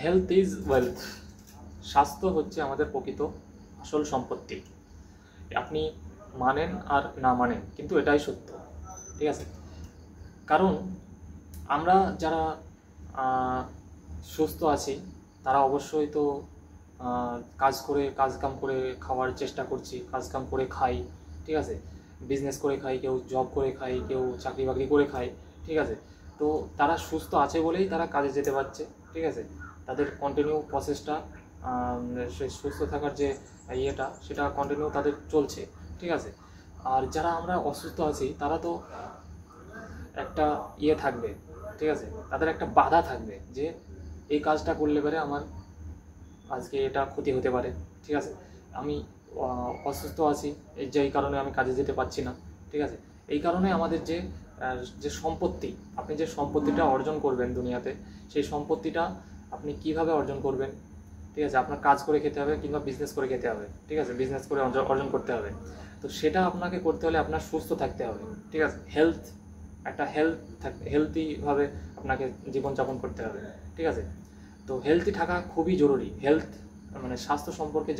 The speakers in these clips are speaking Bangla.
Health is wealth. স্বাস্থ্য হচ্ছে আমাদের প্রকৃত আসল সম্পত্তি। আপনি মানেন আর না মানেন, কিন্তু এটাই সত্য, ঠিক আছে? কারণ আমরা যারা সুস্থ আছি তারা অবশ্যই তো কাজকাম করে খাওয়ার চেষ্টা করছি, কাজকাম করে খাই, ঠিক আছে? বিজনেস করে খাই, কেউ জব করে খাই, কেউ চাকরি বাকরি করে খায়, ঠিক আছে? তো তারা সুস্থ আছে বলেই তারা কাজে যেতে পারছে, ঠিক আছে? তাদের কন্টিনিউ প্রসেসটা, সে সুস্থ থাকার যে সেটা কন্টিনিউ তাদের চলছে, ঠিক আছে? আর যারা আমরা অসুস্থ আছি তারা তো একটা থাকবে, ঠিক আছে? তাদের একটা বাধা থাকবে যে এই কাজটা করলে পরে আমার আজকে এটা ক্ষতি হতে পারে, ঠিক আছে? আমি অসুস্থ আছি, যেই কারণে আমি কাজে যেতে পারছি না, ঠিক আছে? এই কারণে আমাদের যে সম্পত্তি, আপনি যে সম্পত্তিটা অর্জন করবেন দুনিয়াতে, সেই সম্পত্তিটা আপনি কিভাবে অর্জন করবেন, ঠিক আছে? আপনার কাজ করে খেতে হবে কিংবা বিজনেস করে খেতে হবে, ঠিক আছে? বিজনেস করে অর্জন করতে হবে। তো সেটা আপনাকে করতে হলে আপনার সুস্থ থাকতে হবে, ঠিক আছে? হেলথিভাবে আপনাকে জীবনযাপন করতে হবে, ঠিক আছে? তো হেলথি থাকা খুবই জরুরি। মানে স্বাস্থ্য সম্পর্কে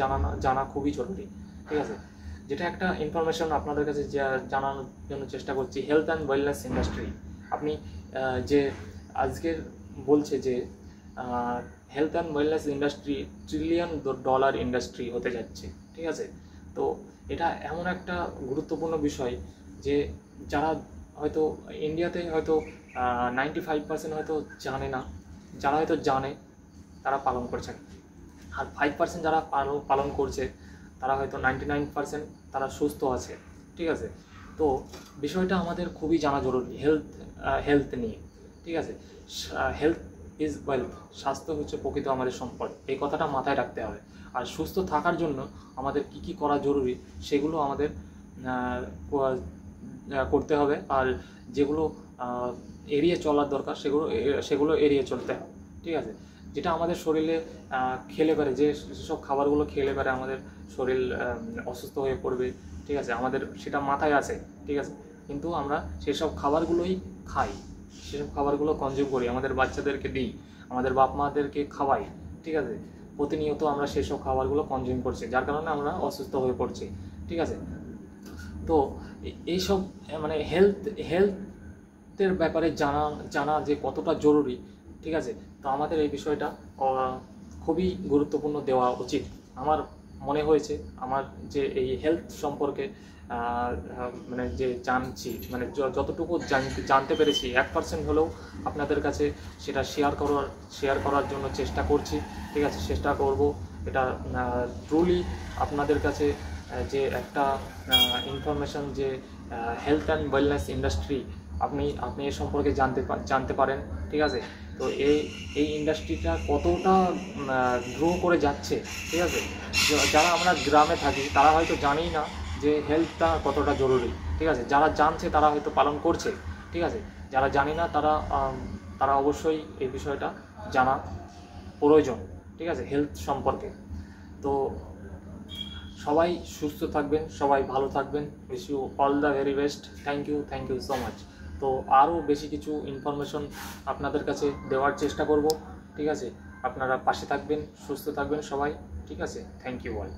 জানা খুবই জরুরি, ঠিক আছে? যেটা একটা ইনফরমেশন আপনাদের কাছে জানানোর জন্য চেষ্টা করছি। হেলথ অ্যান্ড ওয়েলনেস ইন্ডাস্ট্রি, আপনি যে আজকের বলছে যে health and wellness industry $1 trillion industry হতে যাচ্ছে, ঠিক আছে? তো এটা এমন একটা গুরুত্বপূর্ণ বিষয় যে যারা হয়তো ইন্ডিয়াতে হয়তো 95% হয়তো জানে না, যারা হয়তো জানে তারা পালন করছে, আর 5% যারা পালন করছে তারা হয়তো 99% তারা সুস্থ আছে, ঠিক আছে? তো বিষয়টা আমাদের খুবই জানা জরুরি হেলথ নিয়ে, ঠিক আছে? Health is wealth. স্বাস্থ্য হচ্ছে প্রকৃত আমাদের সম্পদ, এই কথাটা মাথায় রাখতে হবে। আর সুস্থ থাকার জন্য আমাদের কি করা জরুরি সেগুলো আমাদের করতে হবে, আর যেগুলো এড়িয়ে চলার দরকার সেগুলো এড়িয়ে চলতে হবে, ঠিক আছে? যেটা আমাদের শরীরে খেলে পারে, যেসব খাবারগুলো খেলে পারে আমাদের শরীর অসুস্থ হয়ে পড়বে, ঠিক আছে? আমাদের সেটা মাথায় আছে, ঠিক আছে? কিন্তু আমরা সেসব খাবারগুলোই খাই, সেসব খাবারগুলো কনজিউম করি, আমাদের বাচ্চাদেরকে দিই, আমাদের বাপ মাদেরকে খাওয়াই, ঠিক আছে? প্রতিনিয়ত আমরা সেসব খাবারগুলো কনজিউম করছি, যার কারণে আমরা অসুস্থ হয়ে পড়ছি, ঠিক আছে? তো এইসব মানে হেলথের ব্যাপারে জানা যে কতটা জরুরি, ঠিক আছে? তো আমাদের এই বিষয়টা খুবই গুরুত্বপূর্ণ দেওয়া উচিত। আমার মনে হয়েছে আমার যে এই হেলথ সম্পর্কে মানে যে জানছি, মানে যতটুকু জানতে পেরেছি 1% হলেও আপনাদের কাছে সেটা শেয়ার করার জন্য চেষ্টা করছি, ঠিক আছে? চেষ্টা করব এটা ট্রুলি আপনাদের কাছে যে একটা ইনফরমেশন যে হেলথ অ্যান্ড ওয়েলনেস ইন্ডাস্ট্রি আপনি এ সম্পর্কে জানতে পারেন, ঠিক আছে? তো এই ইন্ডাস্ট্রিটা কতটা গ্রো করে যাচ্ছে, ঠিক আছে? যারা আমরা গ্রামে থাকি তারা হয়তো জানেই না যে হেলথটা কতটা জরুরি, ঠিক আছে? যারা জানছে তারা হয়তো পালন করছে, ঠিক আছে? যারা জানে না তারা অবশ্যই এই বিষয়টা জানা প্রয়োজন, ঠিক আছে? হেলথ সম্পর্কে। তো সবাই সুস্থ থাকবেন, সবাই ভালো থাকবেন। Wish you all the very best. Thank you so much. তো আরও বেশি কিছু ইনফরমেশন আপনাদের কাছে দেওয়ার চেষ্টা করব, ঠিক আছে? আপনারা পাশে থাকবেন, সুস্থ থাকবেন সবাই, ঠিক আছে? Thank you all.